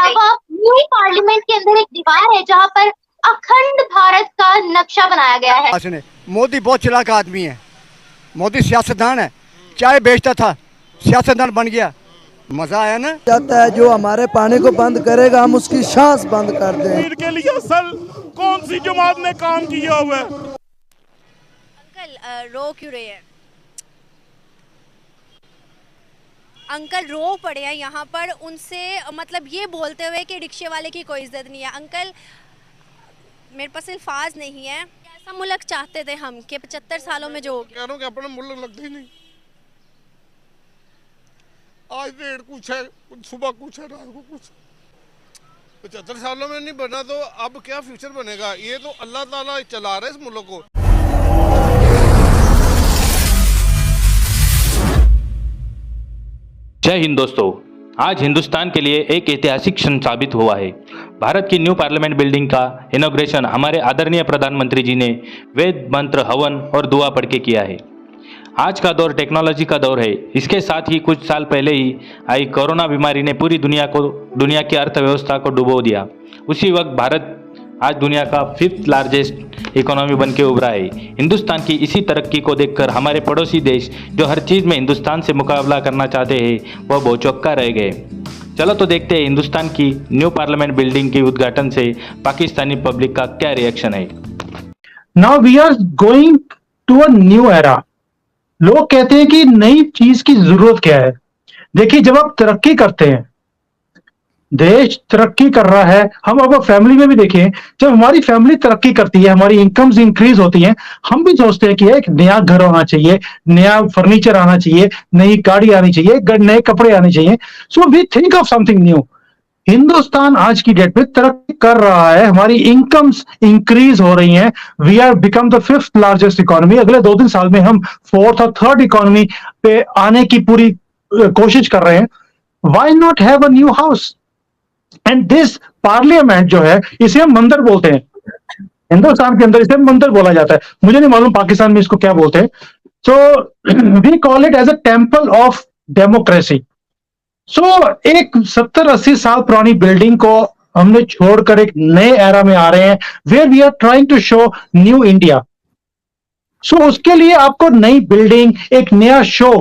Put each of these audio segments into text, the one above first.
अलावा new parliament के अंदर एक दीवार है जहाँ पर अखंड भारत का नक्शा बनाया गया है। मोदी बहुत चालाक आदमी है, मोदी सियासतदान है, चाय बेचता था सियासतदान बन गया, मजा आया ना। चाहता है जो हमारे पानी को बंद करेगा हम उसकी सांस बंद कर दें। के लिए असल कौन सी जमात ने काम किया हुआ है? अंकल रो क्यों रहे हैं? अंकल रो पड़े हैं यहाँ पर, उनसे मतलब ये बोलते हुए कि रिक्शे वाले की कोई इज्जत नहीं है। अंकल मेरे पास अल्फाज नहीं है। ऐसा मुल्क चाहते थे हम कि 75 सालों में जो हो गया। कह रहा हूँ कि अपना मुल्क लगता ही नहीं। आज डेढ़ कुछ है, सुबह कुछ है, रात को कुछ। 75 सालों में नहीं बना तो अब क्या फ्यूचर बनेगा? ये तो अल्लाह ताला चला रहा है इस मुल्क को। जय हिंद दोस्तों, आज हिंदुस्तान के लिए एक ऐतिहासिक क्षण साबित हुआ है। भारत की न्यू पार्लियामेंट बिल्डिंग का इनॉग्रेशन हमारे आदरणीय प्रधानमंत्री जी ने वेद मंत्र, हवन और दुआ पढ़ के किया है। आज का दौर टेक्नोलॉजी का दौर है। इसके साथ ही कुछ साल पहले ही आई कोरोना बीमारी ने पूरी दुनिया की अर्थव्यवस्था को डुबो दिया। उसी वक्त भारत आज दुनिया का 5th लार्जेस्ट इकोनॉमी बन के उभरा है। हिंदुस्तान की इसी तरक्की को देखकर हमारे पड़ोसी देश जो हर चीज़ में हिंदुस्तान से मुकाबला करना चाहते हैं वह भौचक्का रह गए। चलो तो देखते हैं हिंदुस्तान की न्यू पार्लियामेंट बिल्डिंग के उद्घाटन से पाकिस्तानी पब्लिक का क्या रिएक्शन है। Now we are going to a new era. लोग कहते हैं कि नई चीज की जरूरत क्या है। देखिए, जब आप तरक्की करते हैं, देश तरक्की कर रहा है, हम अब फैमिली में भी देखें, जब हमारी फैमिली तरक्की करती है, हमारी इनकम्स इंक्रीज होती हैं, हम भी सोचते हैं कि एक नया घर होना चाहिए, नया फर्नीचर आना चाहिए, नई गाड़ी आनी चाहिए, नए कपड़े आने चाहिए। So we think of something new. Hindustan आज की डेट में तरक्की कर रहा है, हमारी इनकम्स इंक्रीज हो रही हैं। We are become the 5th largest economy. अगले 2-3 साल में हम 4th और 3rd इकोनॉमी पे आने की पूरी कोशिश कर रहे हैं। Why not have a new house? And this parliament जो है, इसे हम मंदिर बोलते हैं। हिंदुस्तान के अंदर इसे मंदिर बोला जाता है। मुझे नहीं मालूम पाकिस्तान में इसको क्या बोलते हैं। So we call it as a temple of democracy. एक 70-80 साल पुरानी बिल्डिंग को हमने छोड़कर एक नए एरा में आ रहे हैं, where we are trying to show new India. उसके लिए आपको नई बिल्डिंग, एक नया शो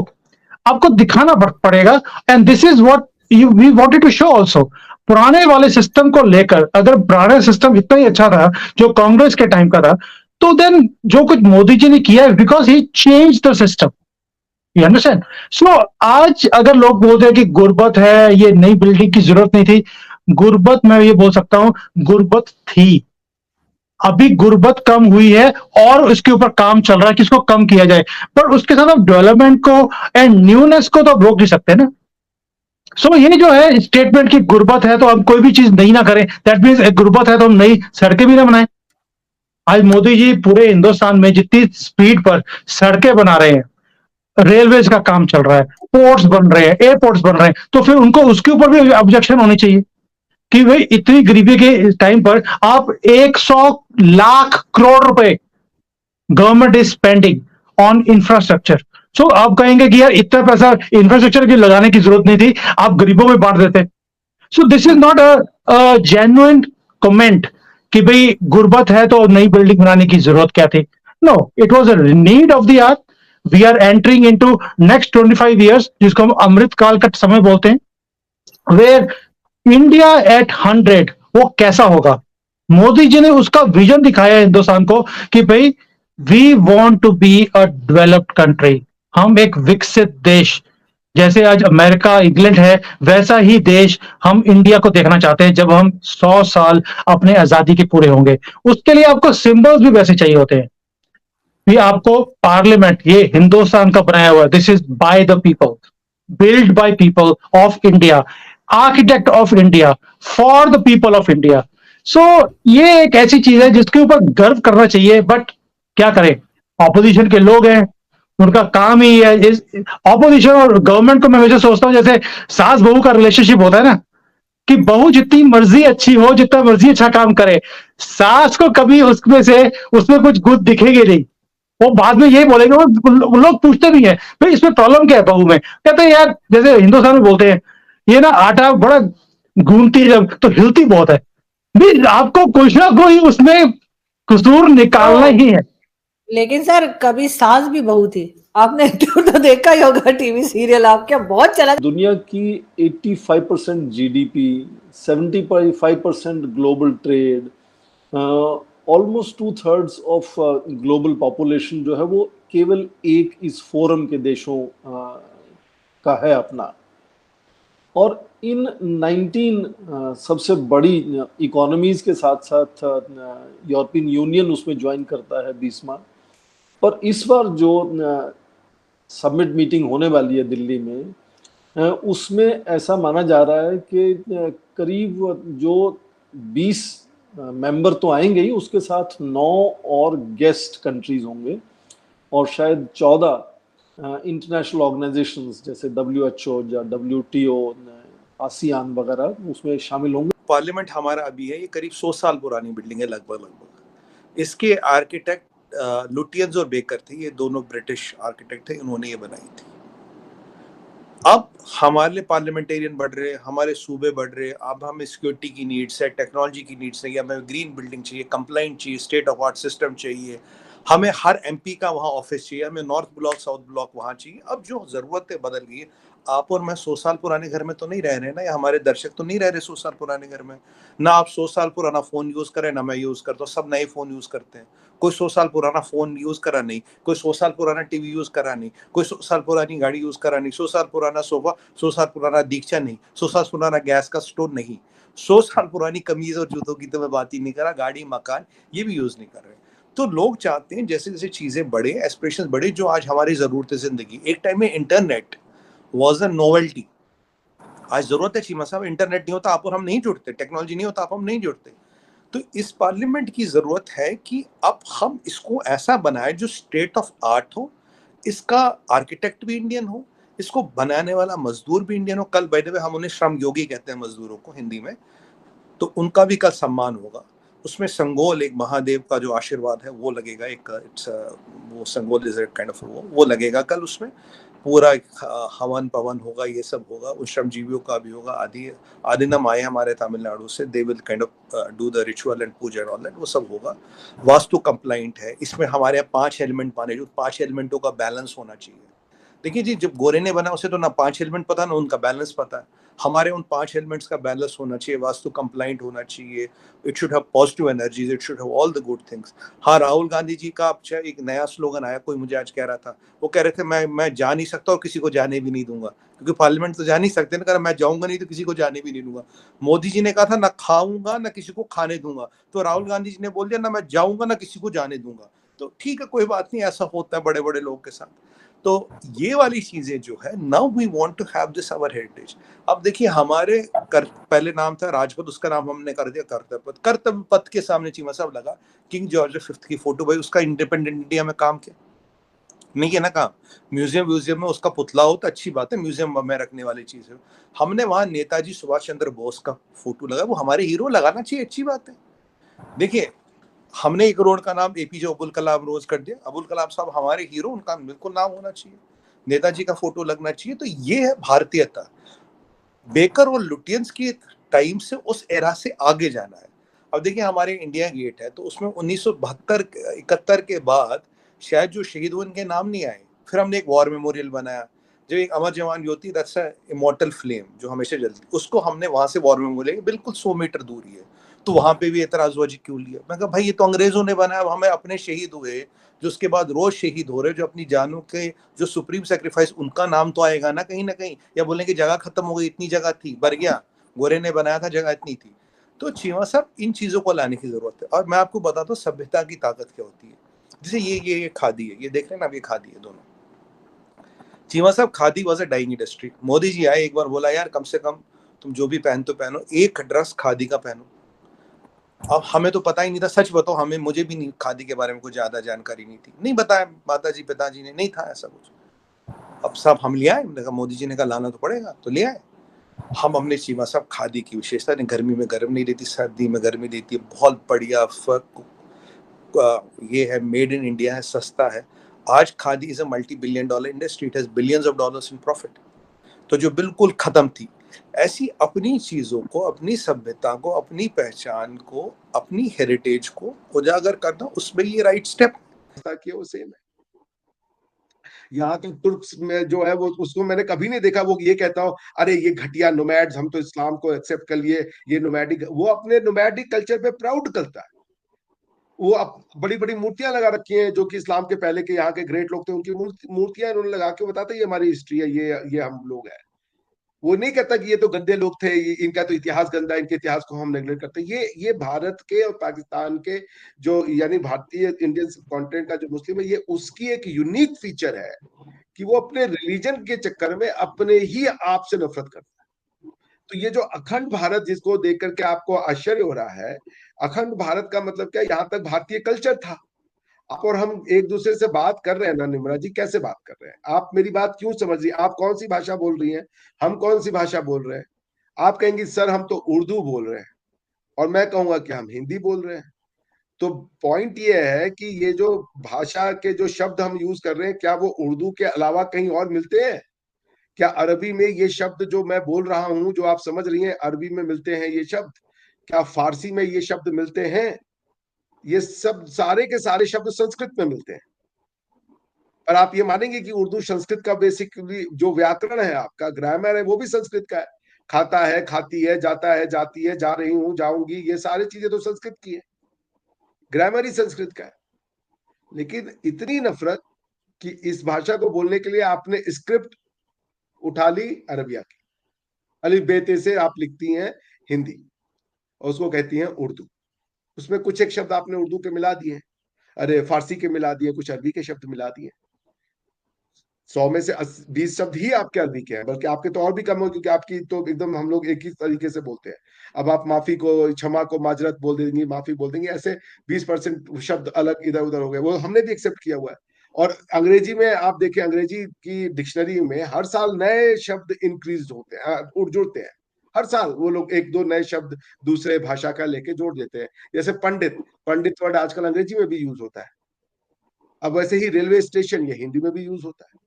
आपको दिखाना पड़ेगा। And this is what we wanted to show also. पुराने वाले सिस्टम को लेकर, अगर पुराना सिस्टम इतना ही अच्छा था जो कांग्रेस के टाइम का था, तो देन जो कुछ मोदी जी ने किया because he change the system. You understand? आज अगर लोग बोलते हैं कि गुर्बत है, ये नई बिल्डिंग की जरूरत नहीं थी, गुर्बत मैं ये बोल सकता हूं, गुर्बत थी। अभी गुर्बत कम हुई है और उसके ऊपर काम चल रहा है कि इसको कम किया जाए, पर उसके साथ आप डेवलपमेंट को एंड न्यूनेस को तो आप रोक नहीं सकते ना। ये जो है स्टेटमेंट की गुर्बत है तो हम कोई भी चीज नहीं ना करें, दैट मीन्स एक गुर्बत है तो हम नई सड़कें भी ना बनाएं। आज मोदी जी पूरे हिंदुस्तान में जितनी स्पीड पर सड़कें बना रहे हैं, रेलवेज का काम चल रहा है, पोर्ट्स बन रहे हैं, एयरपोर्ट्स बन रहे हैं, तो फिर उनको उसके ऊपर भी ऑब्जेक्शन होनी चाहिए कि भाई इतनी गरीबी के टाइम पर आप 100 लाख करोड़ रुपए government is spending on infrastructure. आप कहेंगे कि यार इतना पैसा इंफ्रास्ट्रक्चर की लगाने की जरूरत नहीं थी, आप गरीबों में बांट देते। This is not a genuine comment कि भाई गुर्बत है तो नई बिल्डिंग बनाने की जरूरत क्या थी। No, it was a need of the hour. We are entering into next 25 years, जिसको हम अमृत काल का समय बोलते हैं, वेयर इंडिया एट 100 वो कैसा होगा। मोदी जी ने उसका विजन दिखाया हिंदुस्तान को कि भाई we want to be a developed country. हम एक विकसित देश, जैसे आज अमेरिका, इंग्लैंड है, वैसा ही देश हम इंडिया को देखना चाहते हैं जब हम 100 साल अपने आजादी के पूरे होंगे। उसके लिए आपको सिंबल्स भी वैसे चाहिए होते हैं। ये आपको पार्लियामेंट, ये हिंदुस्तान का बनाया हुआ, this is by the people, build by people of India, architect of India, for the people of India. ये एक ऐसी चीज है जिसके ऊपर गर्व करना चाहिए। बट क्या करें, ऑपोजिशन के लोग हैं, उनका काम ही है। ऑपोजिशन और गवर्नमेंट को मैं हमेशा सोचता हूं जैसे सास बहू का रिलेशनशिप होता है ना, कि बहू जितनी मर्जी अच्छी हो, जितना मर्जी अच्छा काम करे, सास को कभी उसमें कुछ गुण दिखेगी नहीं। वो बाद में यही बोलेंगे, वो लोग पूछते भी हैं भाई इसमें प्रॉब्लम क्या है बहू में। कहते हैं यार, जैसे हिंदुस्तान में बोलते हैं, ये ना आटा बड़ा घूमती जब तो हिलती बहुत है। भी आपको कुछ ना कोई उसमें कसूर निकालना ही है। लेकिन सर कभी सास भी बहू थी, आपने तो देखा ही होगा टीवी सीरियल, आपके बहुत चला। दुनिया की 85% GDP, 75% global trade, almost 2/3 of global population जो है वो केवल एक इस फोरम के देशों का है अपना। और इन 19 सबसे बड़ी इकोनॉमीज के साथ साथ यूरोपियन यूनियन उसमें ज्वाइन करता है 20वां। और इस बार जो समिट मीटिंग होने वाली है दिल्ली में, उसमें ऐसा माना जा रहा है कि करीब जो 20 मेंबर तो आएंगे ही, उसके साथ 9 और गेस्ट कंट्रीज होंगे और शायद 14 इंटरनेशनल ऑर्गेनाइजेशंस जैसे WHO या WTO, आसियान वगैरह उसमें शामिल होंगे। पार्लियामेंट हमारा अभी है, ये करीब 100 साल पुरानी बिल्डिंग है लगभग। इसके आर्किटेक्ट लुटियंस और बेकर थे, ये दोनों ब्रिटिश आर्किटेक्ट थे, इन्होंने ये बनाई थी। अब हमारे लिए पार्लियामेंटेरियन बढ़ रहे, हमारे सूबे बढ़ रहे, अब हमें सिक्योरिटी की नीड्स है, टेक्नोलॉजी की नीड्स है, हमें ग्रीन बिल्डिंग चाहिए, कंप्लाइंट चाहिए, स्टेट ऑफ आर्ट सिस्टम चाहिए, हमें हर MP का वहाँ ऑफिस चाहिए, हमें नॉर्थ ब्लॉक साउथ ब्लॉक वहाँ चाहिए। अब जो जरूरतें बदल गई है, आप और मैं 100 साल पुराने घर में तो नहीं रह रहे ना, या हमारे दर्शक तो नहीं रह रहे 100 साल पुराने घर में। ना आप 100 साल पुराना फोन यूज करें, ना मैं यूज करता हूँ, सब नए फोन यूज करते हैं। कोई 100 साल पुराना फोन यूज करा नहीं, कोई 100 साल पुराना टीवी यूज करा नहीं, कोई 100 साल पुरानी गाड़ी यूज करा नहीं, 100 साल पुराना सोफा, 100 साल पुराना दीक्षा नहीं, 100 साल पुराना गैस का स्टोव नहीं, 100 साल पुरानी कमीज और जूतों की तो मैं बात ही नहीं कर रहा, गाड़ी मकान ये भी यूज नहीं कर रहे। तो लोग चाहते हैं जैसे जैसे चीजें बढ़े, एस्पिरेशंस बढ़े, जो आज हमारी जरूरत है जिंदगी। एक टाइम में इंटरनेट वाज अ नोवेल्टी, आज जरूरत है चीमा साहब, इंटरनेट नहीं होता आप और हम नहीं जुड़ते, टेक्नोलॉजी नहीं होता आप हम नहीं जुड़ते। तो इस पार्लियामेंट की जरूरत है कि अब हम इसको ऐसा बनाए जो स्टेट ऑफ आर्ट हो, इसका आर्किटेक्ट भी इंडियन हो, इसको बनाने वाला मजदूर भी इंडियन हो। कल बाय द वे हम उन्हें श्रम योगी कहते हैं मजदूरों को हिंदी में, तो उनका भी कल सम्मान होगा। उसमें संगोल एक महादेव का जो आशीर्वाद है वो लगेगा, एक वो संगोल इज काइंड ऑफ वो लगेगा कल, उसमें पूरा हवन पवन होगा, ये सब होगा। उन श्रमजीवियों का भी होगा। आदिनम आए हमारे तमिलनाडु से, they will kind of do the ritual and Puja and all that, वो सब होगा। वास्तु कंप्लाइंट है, इसमें हमारे यहाँ 5 एलिमेंट माने, जो 5 एलिमेंटों का बैलेंस होना चाहिए। देखिए जी, जब गोरे ने बना उसे तो ना 5 एलिमेंट पता ना उनका बैलेंस पता है। हमारे उन 5 एलिमेंट्स का बैलेंस होना चाहिए, वास्तु कंप्लाइंट होना चाहिए, it should have positive energies, it should have all the good things. हाँ, राहुल गांधी जी का अच्छा एक नया स्लोगन आया, कोई मुझे आज कह रहा था, वो कह रहे थे मैं जा नहीं सकता और किसी को जाने भी नहीं दूंगा, क्योंकि पार्लियामेंट तो जा नहीं सकते ना, कह रहा मैं जाऊंगा नहीं तो किसी को जाने भी नहीं दूंगा। मोदी जी ने कहा था ना खाऊंगा ना किसी को खाने दूंगा, तो राहुल गांधी जी ने बोल दिया ना मैं जाऊंगा ना किसी को जाने दूंगा। तो ठीक है, कोई बात नहीं, ऐसा होता है बड़े बड़े लोगों के साथ। तो ये वाली चीजें जो है, now we want to have this our heritage. अब देखिए, हमारे पहले नाम था राजपथ, उसका नाम हमने कर दिया कर्तव्य पथ। कर्तव्य पथ के सामने चीमा साहब लगा किंग जॉर्ज V की फोटो, भाई उसका इंडिपेंडेंट इंडिया में काम किया नहीं है ना काम। म्यूजियम में उसका पुतला हो तो अच्छी बात है, म्यूजियम में रखने वाली चीज है। हमने वहां नेताजी सुभाष चंद्र बोस का फोटो लगा, वो हमारे हीरो लगाना चाहिए, अच्छी बात है। देखिए, हमने 1 करोड़ का नाम APJ अब्दुल कलाम रोज कर दिया, अब्दुल कलाम साहब हमारे हीरो, उनका बिल्कुल नाम होना चाहिए, नेताजी का फोटो लगना चाहिए। तो ये है भारतीयता। बेकर और लुटियंस की टाइम से उस एरा से आगे जाना है। अब देखिए, हमारे इंडिया गेट है, तो उसमें 1972-71 के बाद शायद जो शहीद हुए उनके नाम नहीं आए। फिर हमने एक वॉर मेमोरियल बनाया, जो एक अमर जवान ज्योति, दैट्स अ इमॉर्टल फ्लेम जो हमेशा जलती, उसको हमने वहां से वॉर मेमोरियल बिल्कुल 100 मीटर दूरी है, तो वहां पे भी एतराजबाजी क्यों लिया? मैं कहा भाई, ये तो अंग्रेजों ने बनाया, हमें अपने शहीद हुए जो उसके बाद रोज शहीद हो रहे, जो अपनी जानों के जो सुप्रीम सेक्रीफाइस, उनका नाम तो आएगा ना कहीं, या बोलेंगे जगह खत्म हो गई, इतनी जगह थी, भर गया, गोरे ने बनाया था, जगह इतनी थी। तो चीमा साहब, इन चीजों को लाने की जरूरत है। और मैं आपको बताता हूँ सभ्यता की ताकत क्या होती है। जैसे ये खादी है, ये देख रहे हैं ना, ये खादी है दोनों। चीमा साहब, khadi was a dying industry. Modi ji आए, एक बार बोला यार कम से कम तुम जो भी पहनते हो पहनो, एक ड्रेस खादी का पहनो। अब हमें तो पता ही नहीं था, सच बताओ, मुझे भी नहीं, खादी के बारे में कुछ ज्यादा जानकारी नहीं थी, नहीं बताया माताजी पिताजी ने, नहीं था ऐसा कुछ। अब साहब हम ले आए, मोदी जी ने कहा लाना तो पड़ेगा, तो ले आए हम। हमने चीमा साहब खादी की विशेषता, गर्मी में गर्म नहीं देती, सर्दी में गर्मी देती है, बहुत बढ़िया ये है, मेड इन इंडिया है, सस्ता है। आज khadi is a $multi-billion industry, it has $billions in profit। तो जो बिल्कुल खत्म थी, ऐसी अपनी चीजों को, अपनी सभ्यता को, अपनी पहचान को, अपनी हेरिटेज को उजागर करना, उसमें ये राइट स्टेप कि वो सेम है। यहाँ के तुर्क्स में जो है वो, उसको मैंने कभी नहीं देखा वो ये कहता हो अरे ये घटिया नोमैड्स, हम तो इस्लाम को एक्सेप्ट कर लिए, ये नोमैडिक। वो अपने नोमैडिक कल्चर पे प्राउड करता है। वो बड़ी बड़ी मूर्तियां लगा रखी हैं जो कि इस्लाम के पहले के यहाँ के ग्रेट लोग थे, उनकी मूर्तियां इन्होंने लगा के बताते ये हमारी हिस्ट्री है, ये हम लोग हैं। वो नहीं कहता कि ये तो गंदे लोग थे, इनका तो इतिहास गंदा, इनके इतिहास को हम नेगलेक्ट करते। ये भारत के और पाकिस्तान के जो, यानी भारतीय इंडियन कॉन्टिनेंट का जो मुस्लिम है, ये उसकी एक यूनिक फीचर है कि वो अपने रिलीजन के चक्कर में अपने ही आप से नफरत करता है। तो ये जो अखंड भारत जिसको देख करके आपको आश्चर्य हो रहा है, अखंड भारत का मतलब क्या, यहाँ तक भारतीय कल्चर था। आप और हम एक दूसरे से बात कर रहे हैं ना निम्रा जी, कैसे बात कर रहे हैं? आप मेरी बात क्यों समझ रही हैं? आप कौन सी भाषा बोल रही हैं, हम कौन सी भाषा बोल रहे हैं? आप कहेंगी सर हम तो उर्दू बोल रहे हैं, और मैं कहूंगा कि हम हिंदी बोल रहे हैं। तो पॉइंट ये है कि ये जो भाषा के जो शब्द हम यूज कर रहे हैं, क्या वो उर्दू के अलावा कहीं और मिलते हैं? क्या अरबी में ये शब्द जो मैं बोल रहा हूं, जो आप समझ रही हैं, अरबी में मिलते हैं ये शब्द? क्या फारसी में ये शब्द मिलते हैं? ये सब सारे के सारे शब्द संस्कृत में मिलते हैं। और आप ये मानेंगे कि उर्दू संस्कृत का बेसिकली जो व्याकरण है, आपका ग्रामर है, वो भी संस्कृत का है। खाता है, खाती है, जाता है, जाती है, जा रही हूं, जाऊंगी, ये सारी चीजें तो संस्कृत की है, ग्रामर ही संस्कृत का है। लेकिन इतनी नफरत कि इस भाषा को बोलने के लिए आपने स्क्रिप्ट उठा ली अरबिया की, अलिफ बे ते से आप लिखती हैं हिंदी और उसको कहती हैं उर्दू। उसमें कुछ एक शब्द आपने उर्दू के मिला दिए, अरे फारसी के मिला दिए, कुछ अरबी के शब्द मिला दिए। 100 में से 20 शब्द ही आपके अरबी के हैं, बल्कि आपके तो और भी कम हो, क्योंकि आपकी तो एकदम हम लोग एक ही तरीके से बोलते हैं। अब आप माफी को क्षमा को माजरत बोल देंगी, माफी बोल देंगे, ऐसे 20% शब्द अलग इधर उधर हो गए, वो हमने भी एक्सेप्ट किया हुआ है। और अंग्रेजी में आप देखें, अंग्रेजी की डिक्शनरी में हर साल नए शब्द इंक्रीज होते हैं, जुड़ते हैं। हर साल वो लोग एक दो नए शब्द दूसरे भाषा का लेके जोड़ देते हैं। जैसे पंडित, पंडित वर्ड आजकल अंग्रेजी में भी यूज होता है। अब वैसे ही रेलवे स्टेशन, ये हिंदी में भी यूज होता है।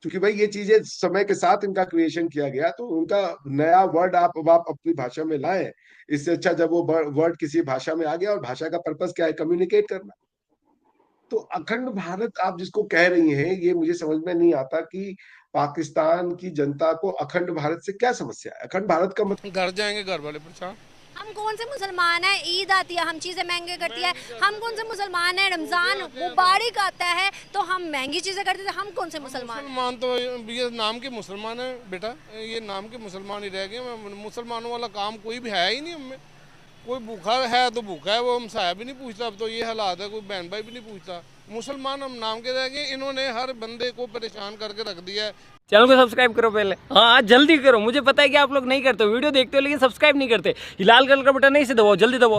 क्योंकि भाई ये चीजें समय के साथ इनका क्रिएशन किया गया, तो उनका नया वर्ड आप अपनी भाषा में लाए। इससे अच्छा जब वो वर्ड किसी भाषा में आ गया, और भाषा का पर्पस क्या है, कम्युनिकेट करना। तो अखंड भारत आप जिसको कह रही हैं, ये मुझे समझ में नहीं आता कि पाकिस्तान की जनता को अखंड भारत से क्या समस्या है? अखंड भारत का मतलब घर जाएंगे घर वाले परेशान। हम कौन से मुसलमान हैं? ईद आती है, हम चीज़ें महंगे करती है। हम कौन से मुसलमान हैं? रमज़ान मुबारक आता है तो हम महंगी चीज़ें करते थे। हम कौन से मुसलमान? मुसलमान तो ये नाम के मुसलमान है बेटा, ये नाम के मुसलमान ही रह गए। मुसलमानों वाला काम कोई भी है ही नहीं हमें। कोई भूखा है तो भूखा है, वो हमसाया भी नहीं पूछता। अब तो ये हालात है, कोई बहन भाई भी नहीं पूछता। मुसलमान हम नाम के रह गए। इन्होंने हर बंदे को परेशान करके रख दिया है। चैनल को सब्सक्राइब करो पहले, हाँ जल्दी करो। मुझे पता है कि आप लोग नहीं करते, वीडियो देखते हो लेकिन सब्सक्राइब नहीं करते। लाल कलर का बटन नहीं से दबाओ, जल्दी दबाओ।